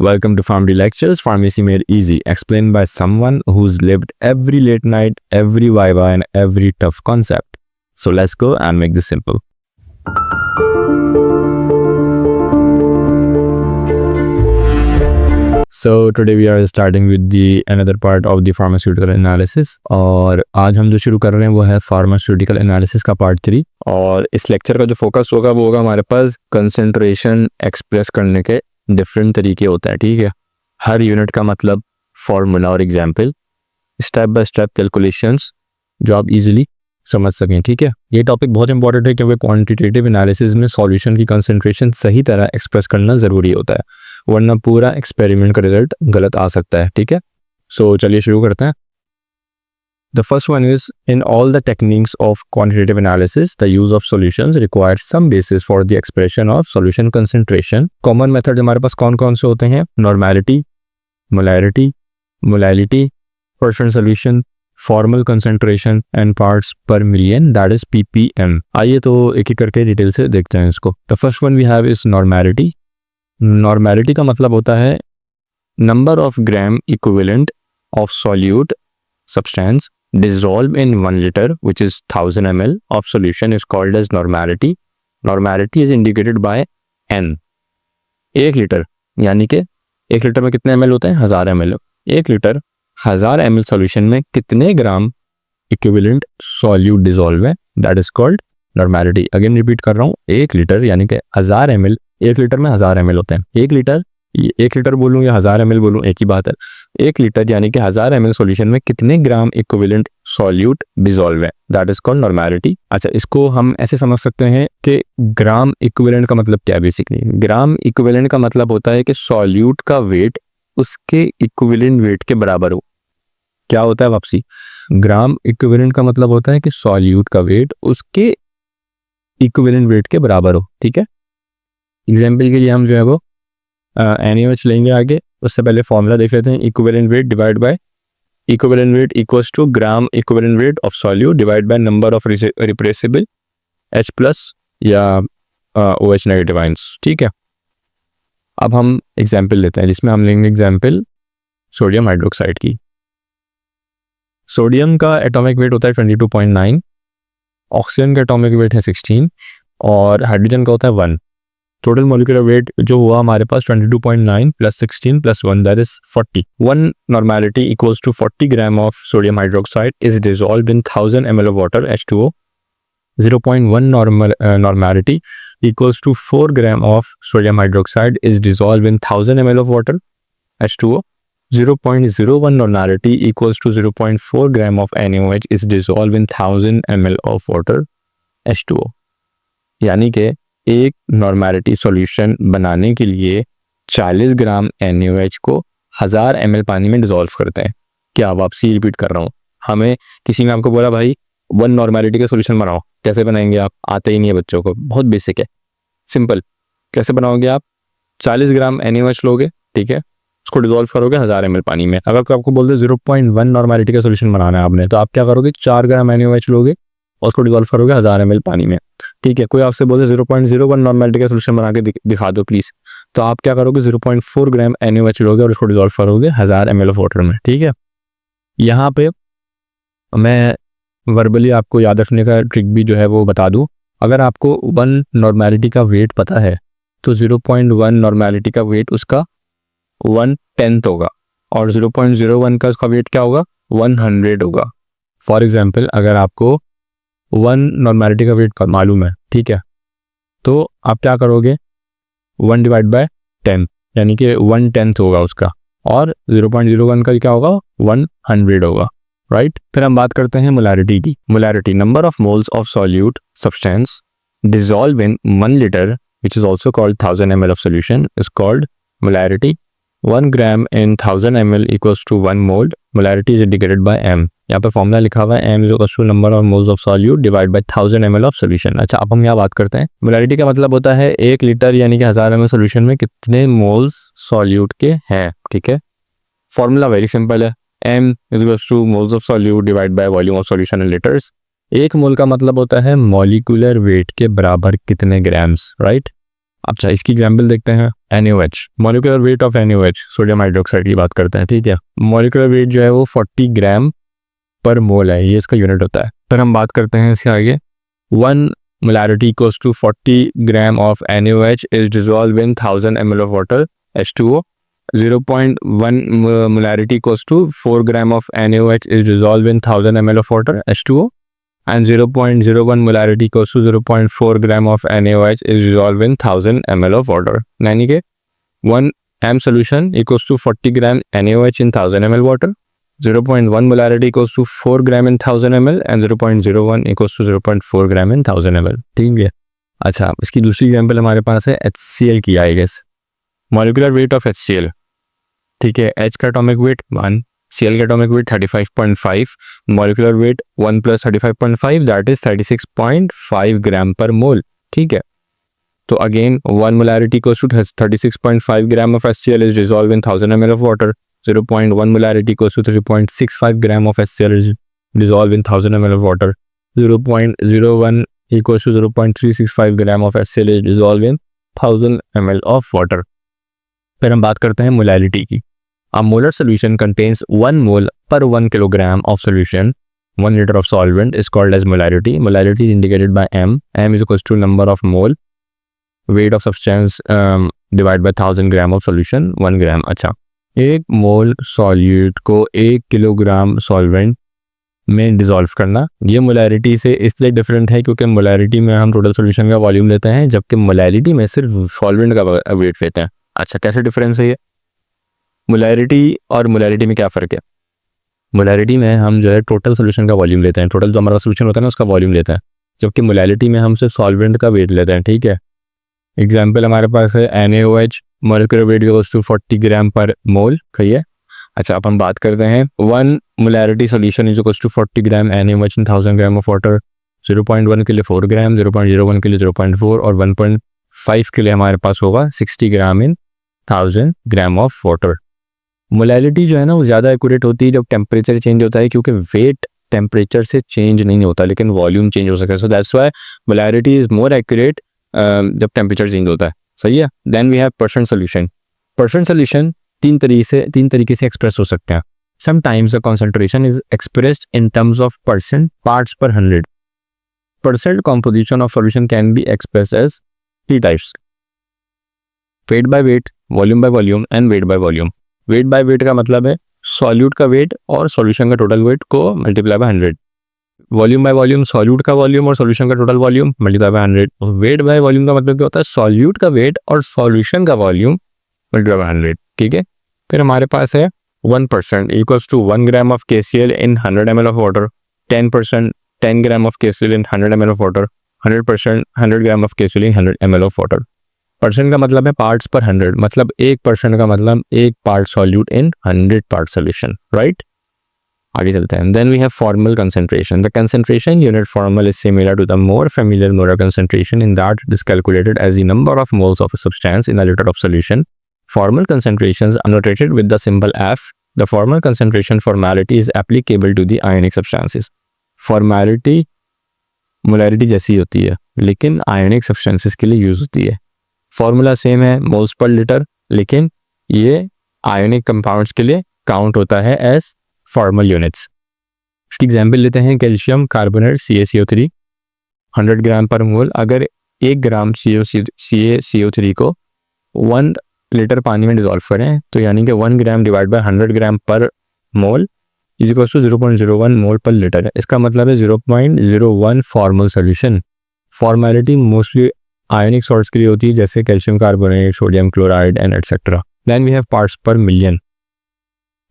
Welcome to Pharmacy Lectures, Pharmacy Made Easy, explained by someone who's lived every late night, every viva, and every tough concept. So let's go and make this simple. So today we are starting with the another part of the pharmaceutical analysis, और आज हम जो शुरू कर रहे हैं वो है pharmaceutical analysis का part 3। और इस लेक्चर का जो फोकस होगा वो होगा हमारे पास कंसंट्रेशन एक्सप्रेस करने के डिफरेंट तरीके होते हैं। ठीक है, हर यूनिट का मतलब फॉर्मूला और example, step by step calculations जो आप इजीली समझ सकें। ठीक है, ये टॉपिक बहुत इंपॉर्टेंट है क्योंकि क्वांटिटेटिव एनालिसिस में सॉल्यूशन की कंसंट्रेशन सही तरह एक्सप्रेस करना ज़रूरी होता है, वरना पूरा एक्सपेरिमेंट का रिजल्ट गलत आ सकता है। ठीक है, सो चलिए शुरू करते हैं। The first one is, in all the techniques of quantitative analysis, the use of solutions requires some basis for the expression of solution concentration. Common method हमारे पास कौन कौन से होते हैं? Normality, molarity, molality, percent solution, formal concentration and parts per million, that is ppm. आइए तो एक एक करके डिटेल से देखते हैं इसको। The first one we have is normality. Normality का मतलब होता है number of gram equivalent of solute substance dissolved in 1 liter, which is 1000 ml of solution, is called as normality. Normality is indicated by n. 1 litre यानी कि 1 litre में कितने ml होते हैं? 1000 ml। 1 लीटर 1000 ml सॉल्यूशन में कितने gram equivalent solute dissolve है, that is called normality. Again repeat कर रहा हूँ, 1 लीटर यानी कि 1000 ml, 1 लीटर में 1000 ml होते हैं। 1 लीटर बोलूँ या 1000 ml बोलूँ एक ही बात है। 1 लीटर यानी कि 1000 ml सॉल्यूशन में कितने ग्राम इक्विवेलेंट सॉल्यूट डिसॉल्व है, दैट इज कॉल्ड नॉर्मेलिटी। अच्छा, इसको हम ऐसे समझ सकते हैं कि ग्राम इक्विवेलेंट का मतलब क्या है। बेसिकली ग्राम इक्विवेलेंट का मतलब होता है कि सॉल्यूट का वेट उसके इक्विवेलेंट वेट के बराबर हो। क्या होता है वापसी? ग्राम इक्विवेलेंट का मतलब होता है कि सॉल्यूट का वेट उसके इक्विवेलेंट वेट के बराबर हो। ठीक है, एग्जाम्पल के लिए हम जो है वो NaOH लेंगे। आगे उससे पहले फॉर्मूला देख लेते हैं। Equivalent weight divide by equivalent weight equals to gram equivalent weight of solute divide by number of replaceable H plus या OH नेगेटिव आयंस। ठीक है, अब हम एग्जाम्पल लेते हैं जिसमें हम लेंगे एग्जाम्पल सोडियम हाइड्रोक्साइड की। सोडियम का एटॉमिक वेट होता है 22.9, ऑक्सीजन का एटॉमिक वेट है 16 और हाइड्रोजन का होता है 1। टोटल मॉलिक्यूलर वेट जो हुआ हमारे पास 22.9 plus 16 plus 1, that is 40। 1 normality equals to 40 gram of sodium hydroxide is dissolved in 1000 ml of water H2O। 0.1 normality equals to 4 gram of sodium hydroxide is dissolved in 1000 ml of water H2O। 0.01 normality equals to 0.4 gram of NaOH is dissolved in 1000 ml of water H2O। यानी कि एक normality solution बनाने के लिए 40 gram NaOH को 1000 ml पानी में dissolve करते हैं। क्या वापसी रिपीट कर रहा हूँ, हमें किसी ने आपको बोला भाई 1 नॉर्मेलिटी का सॉल्यूशन बनाओ, कैसे बनाएंगे आप? आते ही नहीं है बच्चों को, बहुत बेसिक है, सिंपल। कैसे बनाओगे आप? 40 ग्राम NaOH लोगे, ठीक है, उसको डिसॉल्व करोगे 1000 ml पानी में। अगर कोई आपको बोलते 0.1 नॉर्मेलिटी का सॉल्यूशन बनाना है आपने, तो आप क्या करोगे? 4 ग्राम NaOH लोगे और उसको डिसॉल्व करोगे 1000 ml पानी में। ठीक है, कोई आपसे बोलते 0.01 नॉर्मेलिटी का सॉल्यूशन बना के दिखा दो प्लीज, तो आप क्या करोगे? 0.4 ग्राम NaOH लोगे और उसको डिसॉल्व करोगे 1000 ml ऑफ वाटर में। ठीक है, यहाँ पे मैं वर्बली आपको याद रखने का ट्रिक भी जो है वो बता दूं। अगर आपको 1 नॉर्मेलिटी का वेट पता है तो 0.1 नॉर्मेलिटी का वेट उसका 1/10 होगा और 0.01 का उसका वेट क्या होगा? 100 होगा। फॉर एग्जाम्पल, अगर आपको 1 नॉर्मेलिटी का वेट मालूम है, ठीक है, तो आप क्या करोगे? 1 डिवाइड बाय 10 यानी कि 1/10 होगा उसका, और 0.01 का क्या होगा? 100 होगा, राइट। फिर हम बात करते हैं मोलारिटी की। Molarity, number of moles of solute substance dissolve in 1 litre which is also called 1000 ml of solution is called molarity. 1 gram in 1000 ml equals to 1 mole. Molarity is indicated by M। यहाँ पे फॉर्मूला लिखा हुआ है M is equals to number of moles of solute divide by 1000 ml of solution. अच्छा, अब हम यहाँ बात करते हैं मोलारिटी का मतलब होता है 1 लीटर यानी कि 1000 ml सोल्यूशन में कितने मोल्स सॉल्यूट के हैं। ठीक है, फॉर्मूला वेरी सिंपल है, M is equals two moles of solute divide by volume of solution in litres. 1 मोल का मतलब होता है मॉलिक्यूलर वेट के बराबर कितने ग्राम्स, राइट। अच्छा, इसकी एग्जाम्पल देखते हैं। NaOH, molecular weight of NaOH, sodium hydroxide की बात करते हैं, ठीक है। मॉलिक्यूलर वेट जो है वो 40 ग्राम पर मोल है, ये इसका यूनिट होता है। फिर हम बात करते हैं इसके आगे, 1 molarity equals to 40 gram of NaOH is dissolved in 1000 ml of water H2O. 0.1 molarity equals to 4 gram of NaOH is dissolved in 1000 ml of water H2O, and 0.01 molarity equals to 0.4 gram of NaOH is dissolved in 1000 ml of water. यानी कि 1 m solution equals to 40 gram NaOH in 1000 ml water, 0.1 molarity equals to 4 gram in 1000 ml and 0.01 equals to 0.4 gram in 1000 ml, ठीक है। अच्छा, इसकी दूसरी example हमारे पास है HCl की, I guess. Molecular weight of HCl, ठीक है। H का एटॉमिक वेट 1, Cl का atomic weight 35.5, molecular weight 1 + 35.5 that is 36.5 gram per mole, ठीक है। तो again 1 molarity equals to 36.5 gram of HCl is dissolved in 1000 ml of water, 0.1 molarity equals to 3.65 gram of HCl is dissolved in 1000 ml of water, 0.01 equals to 0.365 gram of HCl is dissolved in 1000 ml of water. फिर हम बात करते हैं molality की। A molar solution contains 1 mole per 1 kilogram of solution, 1 liter of solvent is called as molarity. Molarity is indicated by M. M is equals to number of mole, weight of substance divided by 1000 gram of solution, 1 gram. अच्छा, 1 मोल solute को 1 kilogram solvent में dissolve करना, ये molarity से इसलिए different है क्योंकि molarity में हम टोटल सॉल्यूशन का वॉल्यूम लेते हैं, जबकि मोलैरिटी में सिर्फ सॉल्वेंट का वेट लेते हैं। अच्छा, कैसे डिफरेंस है ये? मोलैरिटी और मोलैरिटी में क्या फ़र्क है? मोलैरिटी में हम जो है टोटल सोल्यूशन का वॉल्यूम लेते हैं, टोटल जो हमारा सोल्यूशन होता है ना उसका वॉल्यूम लेते हैं, जबकि मोलैरिटी में हम सिर्फ सॉल्वेंट का वेट लेते हैं, ठीक है। एग्जाम्पल हमारे पास है NaOH, molecular weight equals to 40 gram per mole, सही है। अच्छा, अब हम बात करते हैं 1 molarity solution is equals to 40 gram NaOH in 1000 gram of water, 0.1 के लिए 4 ग्राम, 0.01 के लिए 0.4 और 1.5 के लिए हमारे पास होगा 60 ग्राम in 1000 gram of water. Molality जो है ना वो ज़्यादा एक्यूरेट होती है जब टेम्परेचर चेंज होता है, क्योंकि वेट टेम्परेचर से चेंज नहीं होता लेकिन वॉल्यूम चेंज हो सकता है। So that's why molality is more accurate जब टेम्परेचर चेंज होता है, सही है। Then we have percent solution. Percent solution तीन तरीके से एक्सप्रेस हो सकते हैं। Sometimes the concentration is expressed in terms of percent parts per 100। Percent composition of solution can be express as 3 types: weight by weight, volume by volume and weight by volume. Weight by weight का मतलब है solute का wait और solution का total weight को multiply by 100। Volume by volume, solute का volume और solution का total volume multiply by 100। Wait by volume का मतलब क्या होता है? सॉल्यूट का वेट और सॉल्यूशन का वॉल्यूम मल्टीप्लाई बाय 100, ठीक है। फिर हमारे पास है 1% equals to 1 gram of KCl in 100 ml of water, 10% 10 gram of KCl in 100 ml of water, 100% 100 gram of KCl in 100 ml of water. Percent का मतलब है पार्ट्स पर 100, मतलब 1% का मतलब 1 part solute in 100 part solution, right. आगे चलते हैं। Then we have formal concentration. The concentration unit formal is similar to the more familiar molar concentration in that it is calculated as the number of moles of a substance in a liter of solution. Formal concentrations are notated with the symbol F. The formal concentration formality is applicable to the ionic substances. Formality molarity जैसी होती है लेकिन ionic substances के लिए use होती है। Formula same है, moles per litre, लेकिन ये आयोनिक कंपाउंड्स के लिए काउंट होता है एज फॉर्मल यूनिट्स। इसकी एग्जांपल लेते हैं calcium carbonate CaCO3 100 gram per मोल। अगर 1 ग्राम CaCO3 को 1 लीटर पानी में डिसॉल्व करें तो यानी कि 1 gram divide by 100 gram per mole is equal to 0.01 mole per litre है। इसका मतलब है 0.01 formal solution. Formality mostly ionic salts के लिए होती है जैसे calcium carbonate, sodium chloride and etcetera. Then we have parts per million.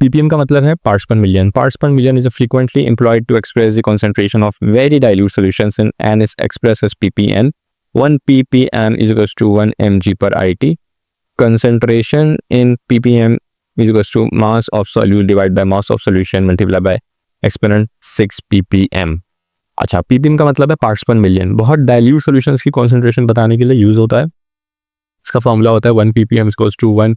ppm का मतलब है parts per million. Parts per million is frequently employed to express the concentration of very dilute solutions in an is express as ppn। 1 ppm is equals to 1 mg per it. Concentration in ppm is equals to mass of solute divided by mass of solution multiplied by exponent 6 ppm। अच्छा, ppm का मतलब है parts per million. बहुत dilute solutions की concentration बताने के लिए use होता है। इसका फॉर्मूला होता है 1 ppm is equals to 1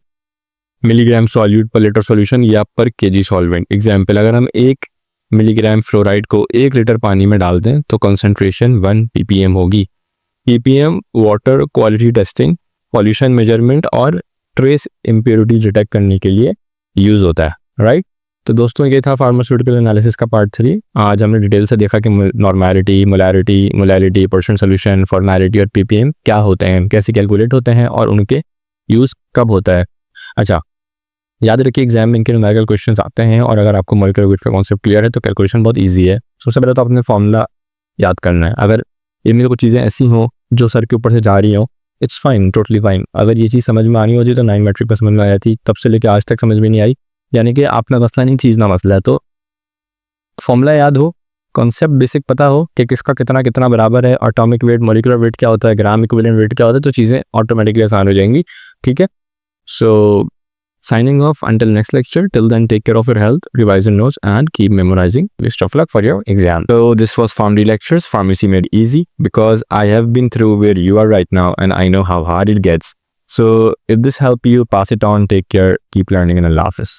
milligram solute पर लीटर सॉल्यूशन या पर kg सॉल्वेंट। एग्जाम्पल, अगर हम 1 मिलीग्राम फ्लोराइड को 1 लीटर पानी में डाल दें तो कॉन्सेंट्रेशन 1 ppm होगी। ppm water quality testing pollution measurement और ट्रेस इम्प्योरिटीज डिटेक्ट करने के लिए यूज़ होता है, राइट। तो दोस्तों ये था फार्मास्यूटिकल एनालिसिस का पार्ट 3। आज हमने डिटेल से देखा कि normality, molarity, percent solution, formality और पीपीएम क्या होते हैं, कैसे कैलकुलेट होते हैं और उनके यूज़ कब होता है। अच्छा, याद रखिए एग्जाम में इनके न्यूमेरिकल क्वेश्चंस आते हैं और अगर आपको मॉलिक्यूलर वेट का कॉन्सेप्ट क्लियर है तो कैलकुलेशन बहुत ईजी है। सबसे पहले तो आपने फॉर्मूला याद करना है। अगर इनमें कुछ चीज़ें ऐसी हों जो सर के ऊपर से जा रही हों, इट्स फाइन, टोटली फाइन। अगर ये चीज़ समझ में आनी होती तो 9 मैट्रिक पर समझ में आई थी, तब से लेकर आज तक समझ में नहीं आई, यानी कि आपने मसला नहीं, चीज़ ना मसला है। तो फॉर्मूला याद हो, कॉन्सेप्ट बेसिक पता हो कि किसका कितना कितना बराबर है, एटॉमिक वेट, मॉलिक्यूलर वेट क्या होता है, ग्राम इक्विवेलेंट वेट क्या होता है, तो चीज़ें ऑटोमेटिकली आसान हो जाएंगी, ठीक है। सो signing off until next lecture. Till then, take care of your health, revise your notes, and keep memorizing. Best of luck for your exam. So this was Pharmacy Lectures, Pharmacy Made Easy, because I have been through where you are right now and I know how hard it gets. So if this helped you, pass it on, take care, keep learning, and Allah Hafiz.